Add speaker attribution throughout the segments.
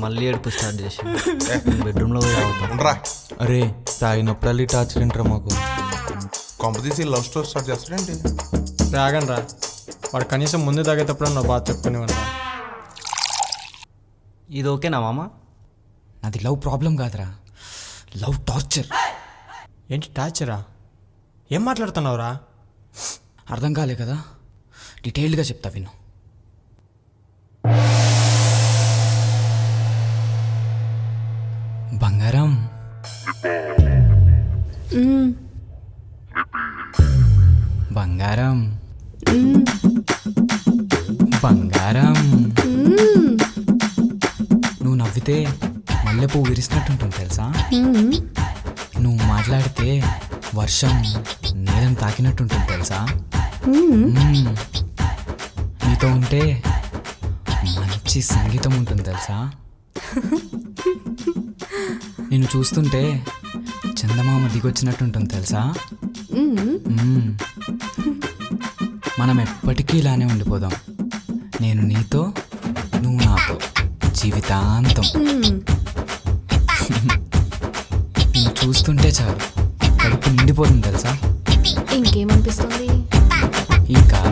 Speaker 1: మళ్ళీ ఏడుపు స్టార్ట్ చేసి బెడ్రూమ్లో పోయి తాగుతాం.
Speaker 2: ఉండరా
Speaker 3: అరే తాగినప్పుడు టార్చర్ ఏంట్రా మాకు.
Speaker 2: కొంప తీసి లవ్ స్టోరీ స్టార్ట్ చేస్తాడేంటి?
Speaker 4: రాగన్ రా, వాడు కనీసం ముందు తాగేటప్పుడు నా బాధ చెప్పుకునేవాడు.
Speaker 1: ఇది ఓకేనా మామ?
Speaker 5: అది లవ్ ప్రాబ్లం కాదురా, లవ్ టార్చర్.
Speaker 4: ఏంటి టార్చరా? ఏం మాట్లాడుతున్నావురా?
Speaker 5: అర్థం కాలే కదా, డీటెయిల్డ్గా చెప్తా విను. బంగారం, బంగారం, బంగారం. నువ్వు నవ్వితే మల్లెపూ విరిసినట్టుంటుంది తెలుసా. నువ్వు మాట్లాడితే వర్షం నేలను తాకినట్టుంటుంది తెలుసా. నీతో ఉంటే మంచి సంగీతం ఉంటుంది తెలుసా. నిన్ను చూస్తుంటే చందమామ దిగొచ్చినట్టుంటుంది తెలుసా. మనం ఎప్పటికీ ఇలానే ఉండిపోదాం, నేను నీతో నువ్వు నాతో జీవితాంతం. నిన్ను చూస్తుంటే చాలు కడుపు నిండిపోతుంది తెలుసా.
Speaker 6: ఇంకేమనిపిస్తుంది?
Speaker 5: ఇంకా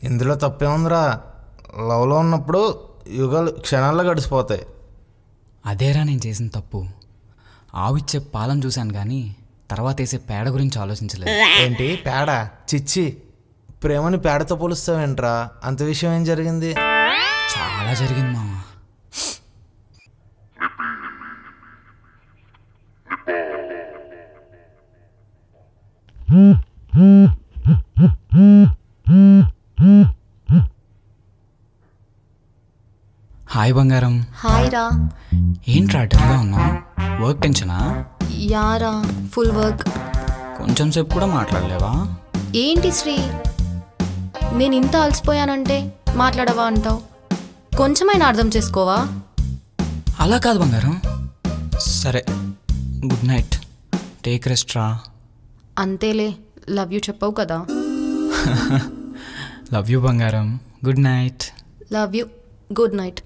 Speaker 3: ఇందులో తప్పేముందిరా, లవ్లో ఉన్నప్పుడు యుగాలు క్షణాల్లో గడిచిపోతాయి.
Speaker 5: అదేరా నేను చేసిన తప్పు. ఆవిచ్చే పాలం చూశాను కానీ తర్వాత వేసే పేడ గురించి ఆలోచించలేదు.
Speaker 3: ఏంటి పేడ? చిచ్చి, ప్రేమని పేడతో పోలుస్తావేంట్రా? అంత విషయం ఏం జరిగింది?
Speaker 5: చాలా జరిగింది మామ. హాయ్ బంగారం.
Speaker 6: హాయ్ రా.
Speaker 5: ఏంట్రా అడ్డంగా ఉన్నావు? వర్క్ టెన్షనా?
Speaker 6: యారా, ఫుల్ వర్క్.
Speaker 5: కొంచెం సేపు కూడా మాట్లాడలేవా?
Speaker 6: ఏంటి శ్రీ, నేను ఇంత అలసిపోయానంటే మాట్లాడవా అంటావు? కొంచెమైనా అర్థం చేసుకోవా?
Speaker 5: అలా కాదు బంగారం. సరే, గుడ్ నైట్, టేక్ రెస్ట్ రా.
Speaker 6: అంతేలే, లవ్ యూ చెప్పవు కదా.
Speaker 5: లవ్ యూ బంగారం, good night.
Speaker 6: Love you, good night.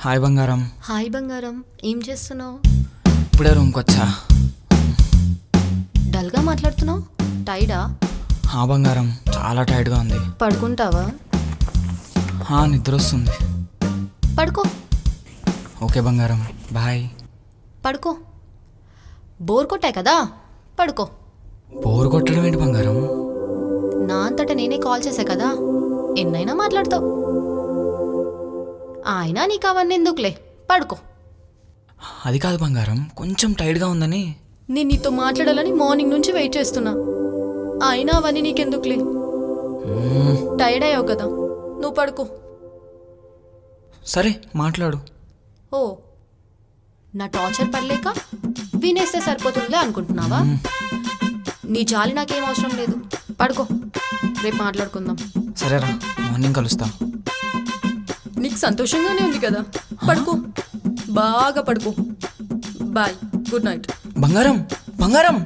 Speaker 5: Hi బంగారం.
Speaker 6: హాయ్ బంగారం, ఏం చేస్తున్నావు?
Speaker 5: ఇప్పుడే రూమ్కి వచ్చా.
Speaker 6: డల్గా మాట్లాడుతున్నావు, టైడా?
Speaker 5: హా బంగారం, చాలా టైర్డ్గా ఉంది.
Speaker 6: పడుకుంటావా?
Speaker 5: నిద్ర వస్తుంది.
Speaker 6: పడుకో.
Speaker 5: ఓకే బంగారం, బాయ్.
Speaker 6: పడుకో. బోర్ కొట్టాయి కదా, పడుకో.
Speaker 5: బోర్ కొట్టడం ఏంటి బంగారం?
Speaker 6: నా అంతటా నేనే కాల్ చేశా కదా, ఎన్నైనా మాట్లాడతావు. అయినా నీకు అవన్నీ ఎందుకులే, పడుకో.
Speaker 5: అది కాదు బంగారం, కొంచెం టైర్డ్గా ఉందని.
Speaker 6: నేను నీతో మాట్లాడాలని మార్నింగ్ నుంచి వెయిట్ చేస్తున్నా, అయినా అవన్నీ నీకెందుకులే. టైర్డ్ అయ్యావు కదా, నువ్వు పడుకో.
Speaker 5: సరే మాట్లాడు.
Speaker 6: ఓ, నా టార్చర్ పడలేక వినేస్తే సరిపోతుందిలే అనుకుంటున్నావా? నీ జాలి నాకేం అవసరం లేదు, పడుకో. రేపు మాట్లాడుకుందాం.
Speaker 5: సరేరా, మార్నింగ్ కలుస్తా.
Speaker 6: నీకు సంతోషంగానే ఉంది కదా, పడుకో. బాగా పడుకో. Bye, good night.
Speaker 5: బంగారం, బంగారం.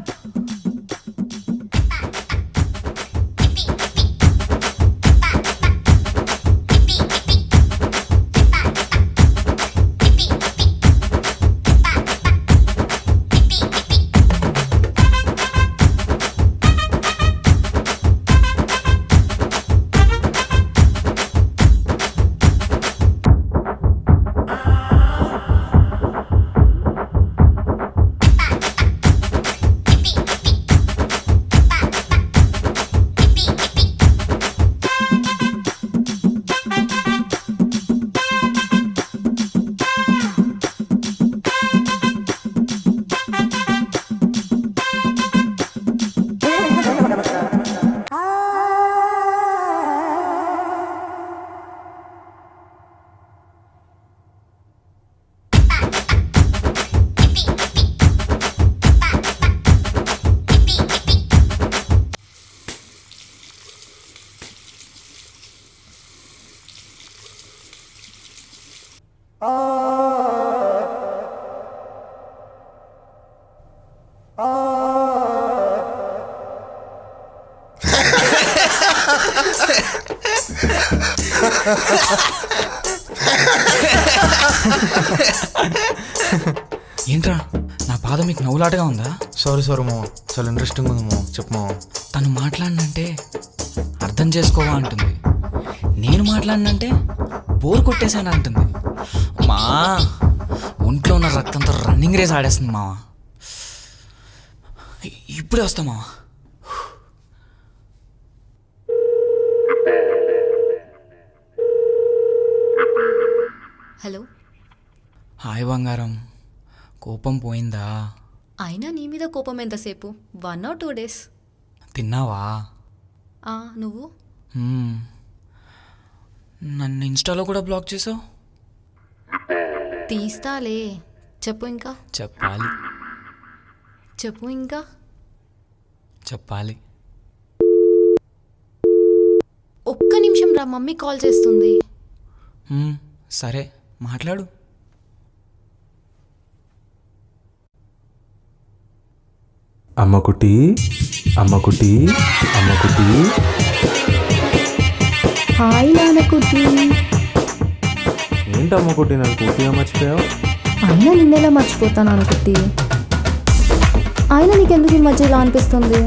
Speaker 5: ఏంట్రా నా బాధ మీకు నవ్వులాటగా ఉందా?
Speaker 3: సారీ మామ, చాలా ఇంట్రెస్టింగ్ ఉంది మామ, చెప్పు మామ.
Speaker 5: తను మాట్లాడినంటే అర్థం చేసుకోవా అంటుంది, నేను మాట్లాడినంటే బోర్ కొట్టేశాను అంటుంది. మా ఒంట్లో ఉన్న రక్తంతో రన్నింగ్ రేస్ ఆడేస్తుంది మావా. ఇప్పుడే వస్తా మావా.
Speaker 6: హలో.
Speaker 5: హాయ్ బంగారం, కోపం పోయిందా?
Speaker 6: అయినా నీ మీద కోపం ఎంతసేపు? 1 or 2 days.
Speaker 5: తిన్నావా?
Speaker 6: నువ్వు
Speaker 5: నన్ను ఇన్స్టాలో కూడా బ్లాక్ చేసావు.
Speaker 6: తీస్తాలే. చెప్పు ఇంకా.
Speaker 5: చెప్పాలి
Speaker 6: చెప్పు ఇంకా.
Speaker 5: చెప్పాలి.
Speaker 6: ఒక్క నిమిషం రా, మమ్మీ కాల్ చేస్తుంది.
Speaker 5: సరే మాట్లాడు.
Speaker 7: అమ్మకుటి అమ్మకుటి అమ్మకుటి.
Speaker 8: హాయ్ నాన్నకుట్టి.
Speaker 7: ఏంటి అమ్మకుటి నన్ను పూర్తిగా మర్చిపోయావు?
Speaker 8: అయినా నిన్నెలా మర్చిపోతాను అనుకుట్టి. అయినా నీకెందుకు ఈ మధ్య ఇలా అనిపిస్తుంది?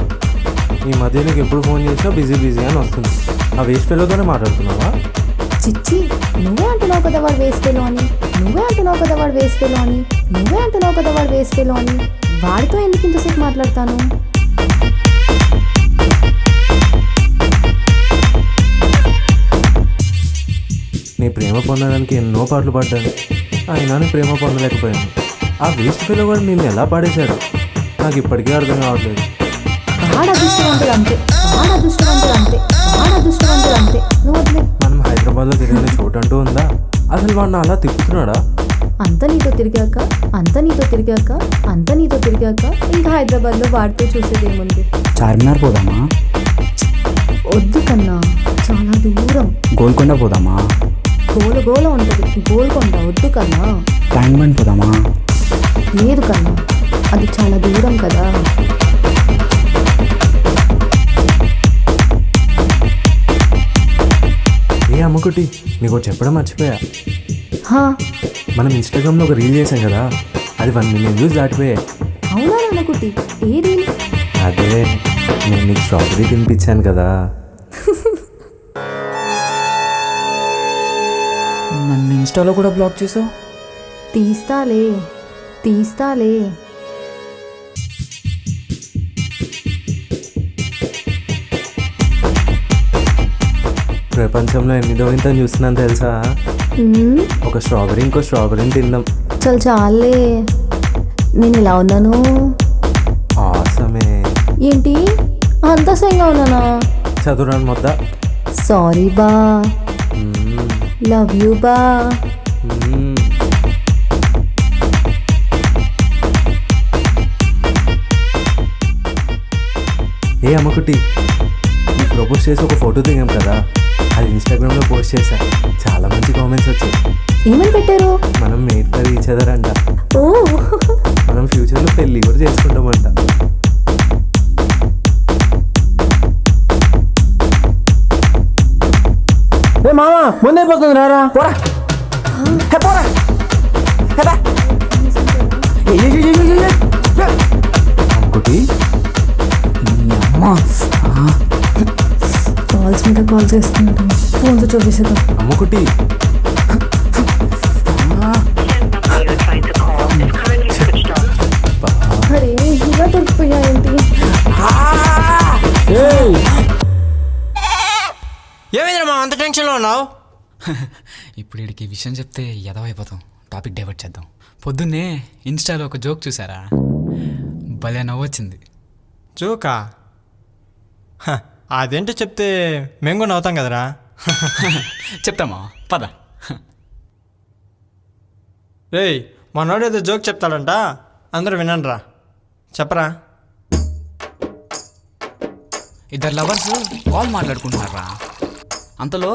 Speaker 7: ఈ మధ్య నీకు ఎప్పుడు ఫోన్ చేసినా బిజీ బిజీ అని వస్తుంది. ఆ వేస్ట్ ఫెలోతోనే మాట్లాడుతున్నావా?
Speaker 8: చిచ్చి, నువ్వే అంటున్నావు కదా వాడు వేస్ట్ ఫెలో అని, నువ్వే అంటున్నావు కదా వాడు వేస్ట్ ఫెలో అని, నువ్వే అంటున్నావు కదా వాడు వేస్ట్ ఫెలో అని. వాడితో ఎందుకు ఇంతసేపు మాట్లాడతాను?
Speaker 7: నీ ప్రేమ పొందడానికి ఎన్నో పాటలు పడ్డాను, అయినా నీ ప్రేమ పొందలేకపోయాను. ఆ వేస్ట్ ఫెలో వాడు నిన్ను ఎలా పాడేశాడు నాకు ఇప్పటికీ అర్థం కావట్లేదు.
Speaker 8: వాడు అదృష్టవంతుడు అంతే, వాడు అదృష్టవంతుడు అంతే, వాడు అదృష్టవంతుడు అంతే. నువ్వు వదిలే.
Speaker 7: మనం హైదరాబాద్లో తిరిగిన చోటు అంటూ ఉందా? అసలు వాడిని అలా తిప్పుతున్నాడా?
Speaker 8: అంత నీతో తిరిగాక, అంత నీతో తిరిగాక, అంత నీతో తిరిగాక ఇంకా హైదరాబాద్లో వాడితో చూసేదేముంది?
Speaker 5: చార్మినార్ పోదామా?
Speaker 8: వద్దు కన్నా, చాలా దూరం.
Speaker 5: గోల్కొండ పోదామా?
Speaker 8: గోల ఉంటుంది, గోల్కొండ వద్దు కన్నా.
Speaker 5: ట్యాంక్ బండ్ పోదామా?
Speaker 8: లేదు కన్నా, అది చాలా దూరం కదా.
Speaker 7: ఏ అమ్మకుటి, నీకు చెప్పడం మర్చిపోయా.
Speaker 8: హా,
Speaker 7: మనం ఇన్స్టాగ్రామ్లో ఒక రీల్ చేసాం కదా, అది 1 million వ్యూస్ దాటిపోయాయి.
Speaker 8: అవునా నాన్నకుట్టి? ఏది?
Speaker 7: అదే నేను నీకు స్ట్రాబెరీ తినిపించాను కదా.
Speaker 5: నన్ను ఇన్స్టాలో కూడా బ్లాక్ చేసావు.
Speaker 8: తీస్తాలే, తీస్తాలే.
Speaker 7: ప్రపంచంలో ఎన్ని వింతలు చూస్తున్నాను తెలుసా? ఒక స్ట్రాబెరీ ఇంకో స్ట్రాబెరీని తిందాం.
Speaker 8: చల్ చాలే. నేను ఇలా ఉన్నాను.
Speaker 7: ఆసమే.
Speaker 8: ఏంటి అంత సంగా ఉన్నానా?
Speaker 7: చదువురాను మొద్ద.
Speaker 8: సారీ బా. లవ్ యూ బా.
Speaker 7: ఏ అమ్మకుటి, నీకు ప్రపోజ్ చేసి ఒక ఫోటో దిగాం కదా, అది ఇన్స్టాగ్రామ్లో పోస్ట్ చేశా. చాలా మంచి కామెంట్స్ వచ్చాయి.
Speaker 8: ఏమని పెట్టారు?
Speaker 7: మనం మేడ్ ఫర్ ఈచ్ అదర్ అంట.
Speaker 8: ఓ,
Speaker 7: మనం ఫ్యూచర్లో పెళ్ళి కూడా చేసుకుంటామంట.
Speaker 3: మామా ముందైపోతుంది, రారా పోరా పోరా.
Speaker 7: అమ్మకుటి,
Speaker 8: కాల్స్ మీద కాల్ చేస్తున్నాడు. ఫోన్తో చూపిసేద్దాం.
Speaker 7: అమ్మకుటి.
Speaker 8: అరే ఇలా దొరికిపోయా ఏంటి?
Speaker 3: ఏమైందిరా మా అంత టెన్షన్లో ఉన్నావు?
Speaker 5: ఇప్పుడు వీడికి ఈ విషయం చెప్తే ఎదవైపోతాం. టాపిక్ డైవర్ట్ చేద్దాం. పొద్దున్నే ఇన్స్టాలో ఒక జోక్ చూసారా? భలే నవ్వొచ్చింది.
Speaker 4: జోకా? అదేంటో చెప్తే మేము కూడా నవ్వుతాం కదరా.
Speaker 5: చెప్తామా? పద.
Speaker 4: రేయ్, మనోడు ఏదో జోక్ చెప్తాడంట, అందరూ వినండి రా. చెప్పరా.
Speaker 5: ఇద్దరు లవర్స్ కాల్ మాట్లాడుకుంటున్నారా, అంతలో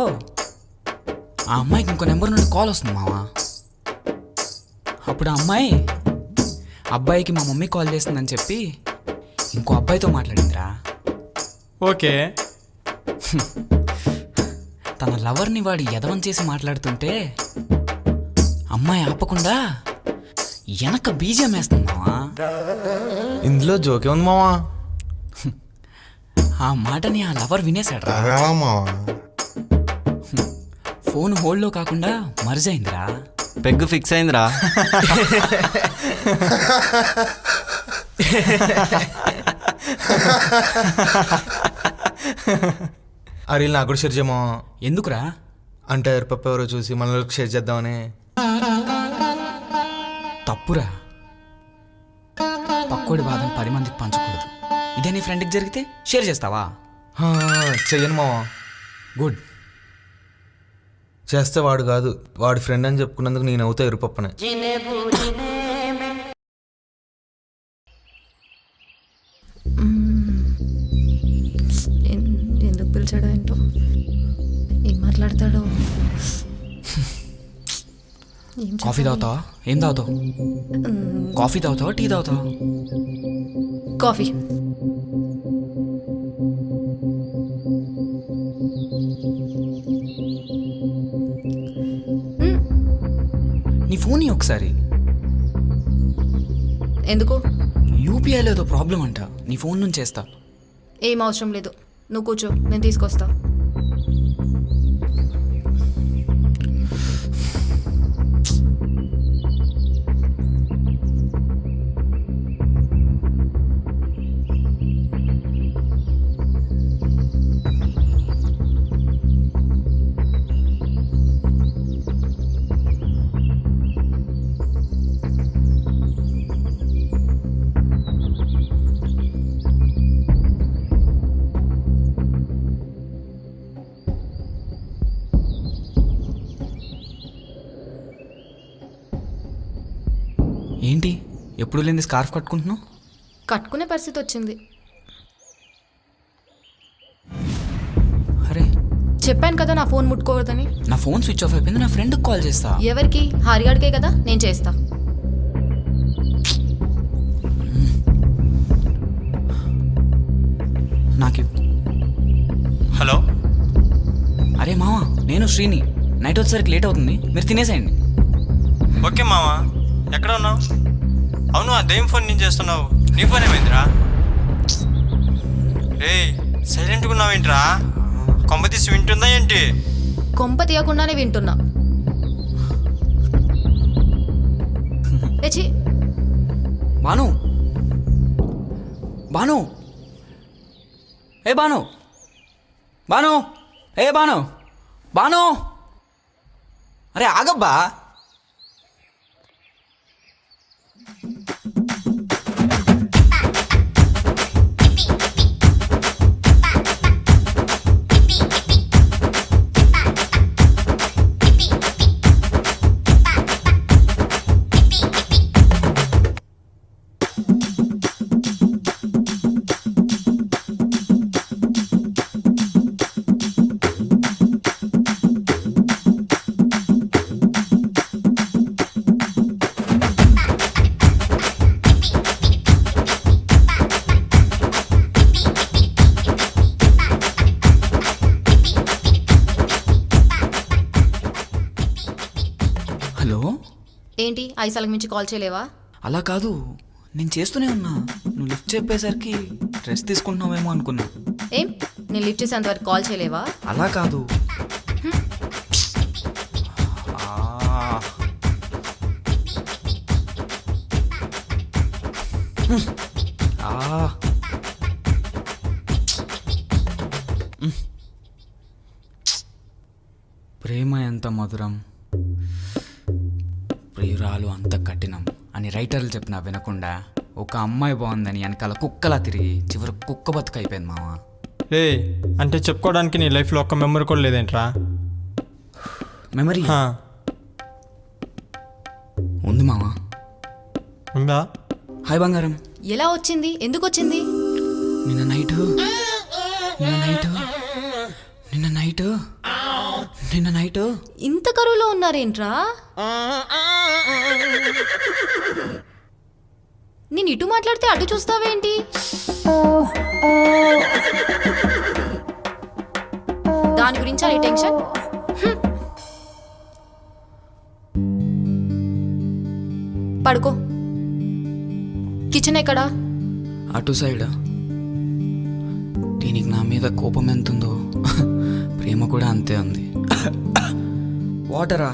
Speaker 5: ఆ అమ్మాయికి ఇంకో నెంబర్ నుండి కాల్ వస్తుంది మావా. అప్పుడు ఆ అమ్మాయి అబ్బాయికి మా మమ్మీ కాల్ చేస్తుందని చెప్పి ఇంకో అబ్బాయితో మాట్లాడిందిరా.
Speaker 4: ఓకే.
Speaker 5: తన లవర్ని వాడు ఎదవం చేసి మాట్లాడుతుంటే అమ్మాయి ఆపకుండా వెనక బీజం వేస్తుంది మావా.
Speaker 3: ఇందులో జోకే ఉంది మావా.
Speaker 5: ఆ మాటని ఆ లవర్ వినేశాడ్రా.
Speaker 2: మావా
Speaker 5: ఫోన్ హోల్డ్లో కాకుండా మర్జ్ అయిందిరా.
Speaker 1: పెగ్గు ఫిక్స్ అయిందిరా.
Speaker 3: ఆ రీల్ నాకు కూడా షేర్ చేయమా.
Speaker 5: ఎందుకురా?
Speaker 3: అంటే ఎరుపప్ప ఎవరో చూసి మనలోకి షేర్ చేద్దామని.
Speaker 5: తప్పురా. పక్కోడి బాధను 10 మందికి పంచకూడదు. ఇదే నీ ఫ్రెండ్కి జరిగితే షేర్ చేస్తావా?
Speaker 3: చెయ్యను మావా.
Speaker 5: గుడ్.
Speaker 3: చేస్తే వాడు కాదు, వాడి ఫ్రెండ్ అని చెప్పుకున్నందుకు నేను అవుతా ఎరుపప్పనే.
Speaker 6: ఎందుకు పిలిచాడో ఏంటో, ఏం మాట్లాడతాడో.
Speaker 5: కాఫీ తాగుతావా? ఏం తాగుతావు? కాఫీ తాగుతావా, టీ తాగుతావా?
Speaker 6: కాఫీ.
Speaker 5: నీ ఫోన్ ఒకసారి.
Speaker 6: ఎందుకు?
Speaker 5: యూపీఐలో ఏదో ప్రాబ్లం అంట, నీ ఫోన్ నుంచి చేస్తా.
Speaker 6: ఏం అవసరం లేదు, నువ్వు కూర్చో, నేను తీసుకొస్తా.
Speaker 5: ఏంటి ఎప్పుడు లేని స్కార్ఫ్ కట్టుకుంటున్నావు?
Speaker 6: కట్టుకునే పరిస్థితి వచ్చింది.
Speaker 5: అరే
Speaker 6: చెప్పాను కదా నా ఫోన్ ముట్టుకోవద్దని.
Speaker 5: నా ఫోన్ స్విచ్ ఆఫ్ అయిపోయింది, నా ఫ్రెండ్కి కాల్ చేస్తా.
Speaker 6: ఎవరికి? హారిగాడికే కదా, నేను చేస్తా.
Speaker 5: నాకు.
Speaker 4: హలో.
Speaker 5: అరే మావా, నేను శ్రీని. నైట్ వచ్చేసరికి లేట్ అవుతుంది, మీరు తినేసేయండి.
Speaker 4: ఓకే మావా, ఎక్కడ ఉన్నావు? అవును, ఆ దెయ్యం ఫోన్ నేను చేస్తున్నావు, నీ ఫోన్ ఏమైందిరా? రే సైలెంట్గా ఉన్నావేంట్రా? కొంప తీసి వింటుందా ఏంటి?
Speaker 6: కొంప తీయకుండానే వింటున్నా. ఏచి
Speaker 5: బాను, బాను, ఏ బాను, బాను, ఏ బాను, బాను, అరే ఆగబ్బా. హలో.
Speaker 6: ఏంటి, 5 సార్లకు మించి కాల్ చేయలేవా?
Speaker 5: అలా కాదు, నేను చేస్తూనే ఉన్నా. నువ్వు లిఫ్ట్ చెప్పేసరికి రెస్ట్ తీసుకుంటున్నావేమో అనుకున్నా.
Speaker 6: ఏం, నేను లిఫ్ట్ చేసేంత వరకు కాల్ చేయలేవా?
Speaker 5: అలా కాదు. ప్రేమ ఎంత మధురం, ప్రియురాలు అంత కఠినం అని రైటర్లు చెప్పినా వినకుండా ఒక అమ్మాయి బాగుందని వెనకాల కుక్కలా తిరిగి చివరి కుక్క బతుకు అయిపోయింది మావా.
Speaker 4: రే అంటే చెప్పుకోవడానికి నీ లైఫ్లో ఒక్క మెమరీ కూడా లేదేంట్రా?
Speaker 5: మెమరీ ఉంది మావా.
Speaker 4: ఉందా?
Speaker 5: హాయ్ బంగారం.
Speaker 6: ఎలా వచ్చింది? ఎందుకు వచ్చింది?
Speaker 5: నిన్న నైటు నిన్న నైట్
Speaker 6: ఇంత కరువులో ఉన్నారేంట్రా? నేను ఇటు మాట్లాడితే అటు చూస్తావేంటి? దాని గురించి నీ టెన్షన్? పడుకో. కిచెన్ ఎక్కడా?
Speaker 5: అటు సైడ్. దీనికి నా మీద కోపం ఎంతుందో ప్రేమ కూడా అంతే ఉంది. వాటరా?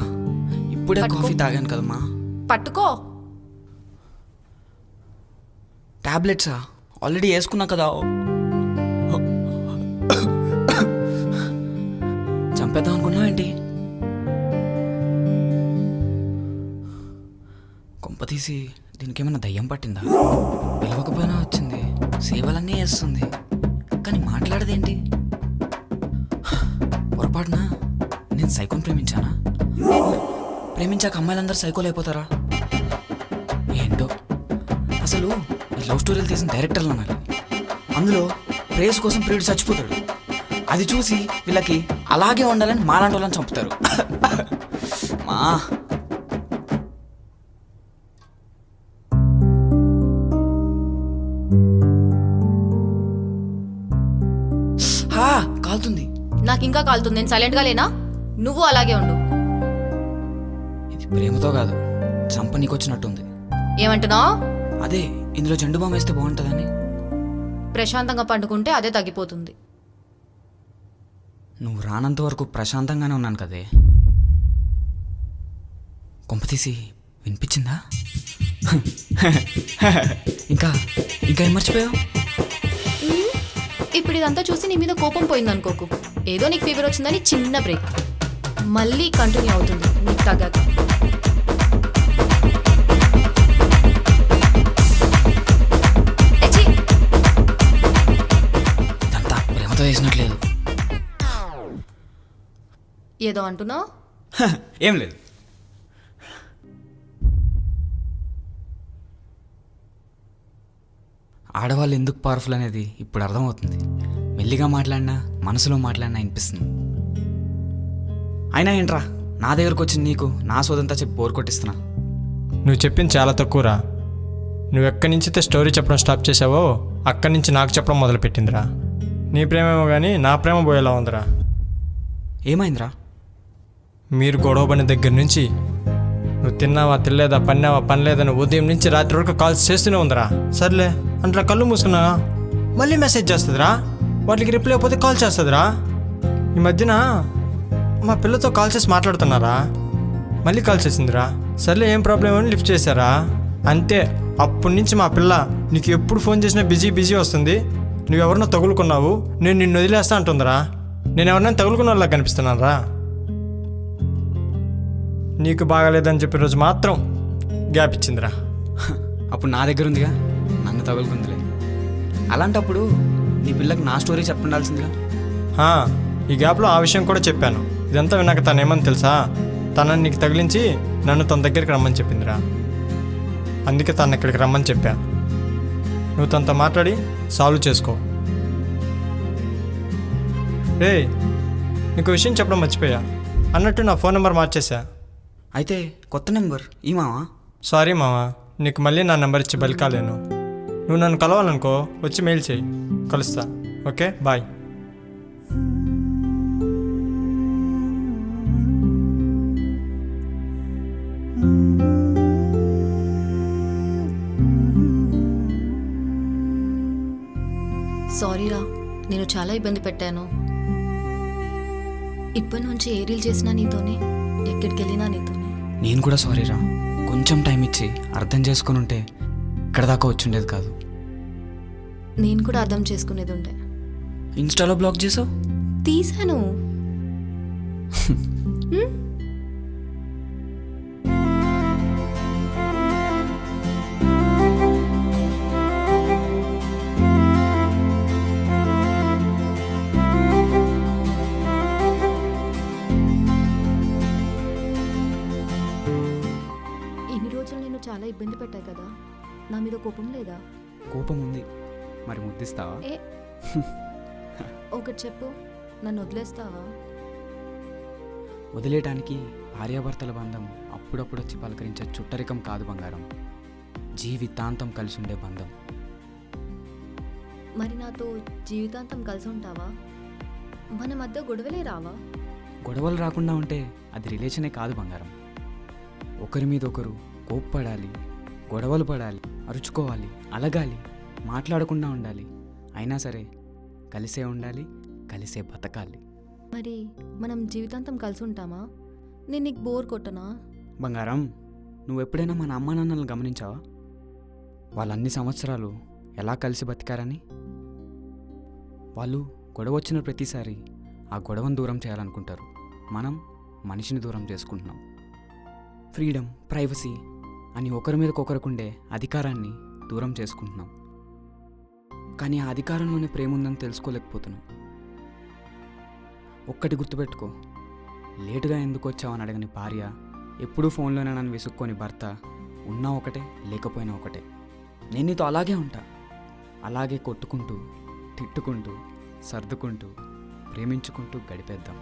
Speaker 5: ఇప్పుడే కాఫీ తాగాను కదమ్మా.
Speaker 6: పట్టుకో.
Speaker 5: టాబ్లెట్సా? ఆల్రెడీ వేసుకున్నా కదా. చంపేద్దాం అనుకున్నావు ఏంటి? కొంప తీసి దీనికి ఏమైనా దయ్యం పట్టిందా? పిలవకపోయినా వచ్చింది, సేవలన్నీ వేస్తుంది, కానీ మాట్లాడదేంటి? పొరపాటున నేను సైకోని ప్రేమించానా? ప్రేమించాక అమ్మాయిలందరూ సైకోలు అయిపోతారా ఏంటో? అసలు ఈ లవ్ స్టోరీలు తీసిన డైరెక్టర్లు అనాలి. అందులో ప్రేస్ కోసం ప్రియుడు చచ్చిపోతాడు, అది చూసి వీళ్ళకి అలాగే ఉండాలని మాలాంటి వాళ్ళని చంపుతారు. మా కాలుతుంది.
Speaker 6: నాకు ఇంకా కాలుతుంది. నేను సైలెంట్గా లేనా? నువ్వు అలాగే ఉండు.
Speaker 5: ఇది ప్రేమతో కాదు, చంప నీకొచ్చినట్టుంది.
Speaker 6: ఏమంటున్నావు?
Speaker 5: అదే ఇందులో జెండు బామ్ వేస్తే బాగుంటుందని.
Speaker 6: ప్రశాంతంగా పండుకుంటే అదే తగ్గిపోతుంది.
Speaker 5: నువ్వు రానంత వరకు ప్రశాంతంగానే ఉన్నాను కదే. కొంపతీసి వినిపించిందా? ఇంకా ఇంకా ఏం మర్చిపోయావు?
Speaker 6: ఇప్పుడు ఇదంతా చూసి నీ మీద కోపం పోయింది అనుకోకు. ఏదో నీకు ఫీవర్ వచ్చిందని చిన్న బ్రేక్, మళ్ళీ కంటిన్యూ అవుతుంది నీకు తగ్గాక.
Speaker 5: ఇదంతా ప్రేమతో చేసినట్లేదు.
Speaker 6: ఏదో అంటున్నావు?
Speaker 5: ఏం లేదు. ఆడవాళ్ళు ఎందుకు పవర్ఫుల్ అనేది ఇప్పుడు అర్థమవుతుంది. మెల్లిగా మాట్లాడినా, మనసులో మాట్లాడినా అనిపిస్తుంది. అయినా ఏంట్రా నా దగ్గరకు వచ్చి నీకు నా సోదంతా చెప్పి బోర్ కొట్టిస్తున్నా?
Speaker 4: నువ్వు చెప్పింది చాలా తక్కువరా. నువ్వు ఎక్కడి నుంచి అయితే స్టోరీ చెప్పడం స్టాప్ చేసావో అక్కడి నుంచి నాకు చెప్పడం మొదలుపెట్టిందిరా. నీ ప్రేమేమో కానీ నా ప్రేమ పోయేలా ఉందిరా.
Speaker 5: ఏమైందిరా?
Speaker 4: మీరు గొడవ పడిన దగ్గర నుంచి నువ్వు తిన్నావా తినలేదా, పన్నావా పనిలేదని ఉదయం నుంచి రాత్రి వరకు కాల్స్ చేస్తూనే ఉందిరా. సర్లే అంట్లో కళ్ళు మూసుకున్నా మళ్ళీ మెసేజ్ చేస్తుందిరా. వాటికి రిప్లై అయిపోతే కాల్ చేస్తుందిరా. ఈ మధ్యన మా పిల్లతో కాల్ చేసి మాట్లాడుతున్నారా, మళ్ళీ కాల్ చేసిందిరా. సర్లే ఏం ప్రాబ్లం అని లిఫ్ట్ చేశారా, అంతే. అప్పటి నుంచి మా పిల్ల నీకు ఎప్పుడు ఫోన్ చేసినా బిజీ బిజీ వస్తుంది. నువ్వెవరినో తగులుకున్నావు, నేను నిన్ను వదిలేస్తా అంటుందిరా. నేను ఎవరినైనా తగులుకున్న వాళ్ళకి కనిపిస్తున్నాను రా. నీకు బాగాలేదని చెప్పిన రోజు మాత్రం గ్యాప్ ఇచ్చిందిరా.
Speaker 5: అప్పుడు నా దగ్గర ఉందిగా, నన్ను తగులుకుందిలే. అలాంటప్పుడు నీ పిల్లకి నా స్టోరీ చెప్పుండాల్సిందిగా.
Speaker 4: ఈ గ్యాప్లో ఆ విషయం కూడా చెప్పాను. ఇదంతా విన్నాక తను ఏమని తెలుసా, తనని నీకు తగిలించి నన్ను తన దగ్గరికి రమ్మని చెప్పిందిరా. అందుకే తను ఇక్కడికి రమ్మని చెప్పా. నువ్వు తనతో మాట్లాడి సాల్వ్ చేసుకో. రే, నీకు విషయం చెప్పడం మర్చిపోయా. అన్నట్టు నా ఫోన్ నెంబర్ మార్చేసా.
Speaker 5: అయితే కొత్త నెంబర్ ఈ మావా?
Speaker 4: సారీ మావా, నీకు మళ్ళీ నా నెంబర్ ఇచ్చి బలికాలేను. నువ్వు నన్ను కలవాలనుకో వచ్చి మెయిల్ చేయి, కలుస్తా. Okay, bye.
Speaker 6: సారీరా, నేను చాలా ఇబ్బంది పెట్టాను. ఇప్పటి నుంచి ఏ రీల్ చేసినా నీతోనే, ఎక్కడికి వెళ్ళినా నీతోనే.
Speaker 5: నేను కూడా సారీరా. కొంచెం టైం ఇచ్చి అర్థం చేసుకుని ఉంటే ఇక్కడ దాకా వచ్చిండేది కాదు.
Speaker 6: నేను కూడా అర్థం చేసుకునేది ఉంటే.
Speaker 5: ఇన్స్టాలో బ్లాక్ చేసావు?
Speaker 6: తీసాను. ఇన్ని రోజులు నేను చాలా ఇబ్బంది పెట్టా కదా, నా మీద కోపం లేదా?
Speaker 5: కోపం ఉంది, మరి ముద్దిస్తావా?
Speaker 6: ఒకటి చెప్పు, నన్ను వదిలేస్తావా?
Speaker 5: వదిలేయటానికి భార్యాభర్తల బంధం అప్పుడప్పుడు వచ్చి పలకరించే చుట్టరికం కాదు బంగారం, జీవితాంతం కలిసి ఉండే బంధం.
Speaker 6: మరి నాతో జీవితాంతం కలిసి ఉంటావా? మన మధ్య గొడవలే రావా?
Speaker 5: గొడవలు రాకుండా ఉంటే అది రిలేషనే కాదు బంగారం. ఒకరి మీద ఒకరు కోప్పడాలి, గొడవలు పడాలి, అరుచుకోవాలి, అలగాలి, మాట్లాడకుండా ఉండాలి. అయినా సరే కలిసే ఉండాలి, కలిసే బతకాలి.
Speaker 6: మరి మనం జీవితాంతం కలిసి ఉంటామా? నేను నీకు బోర్ కొట్టనా?
Speaker 5: బంగారం, నువ్వెప్పుడైనా మన అమ్మా నాన్నలను గమనించావా? వాళ్ళన్ని సంవత్సరాలు ఎలా కలిసి బతికారని. వాళ్ళు గొడవ వచ్చిన ప్రతిసారి ఆ గొడవను దూరం చేయాలనుకుంటారు. మనం మనిషిని దూరం చేసుకుంటున్నాం. ఫ్రీడమ్, ప్రైవసీ అని ఒకరి మీదకొకరికుండే అధికారాన్ని దూరం చేసుకుంటున్నాం. కానీ ఆ అధికారంలోనే ప్రేమ ఉందని తెలుసుకోలేకపోతున్నాం. ఒక్కటి గుర్తుపెట్టుకో, లేటుగా ఎందుకు వచ్చావని అడగని భార్య, ఎప్పుడూ ఫోన్లోనే నన్ను విసుక్కొని భర్త, ఉన్నా ఒకటే లేకపోయినా ఒకటే. నేను నీతో అలాగే ఉంటా, అలాగే కొట్టుకుంటూ, తిట్టుకుంటూ, సర్దుకుంటూ, ప్రేమించుకుంటూ గడిపేద్దాం.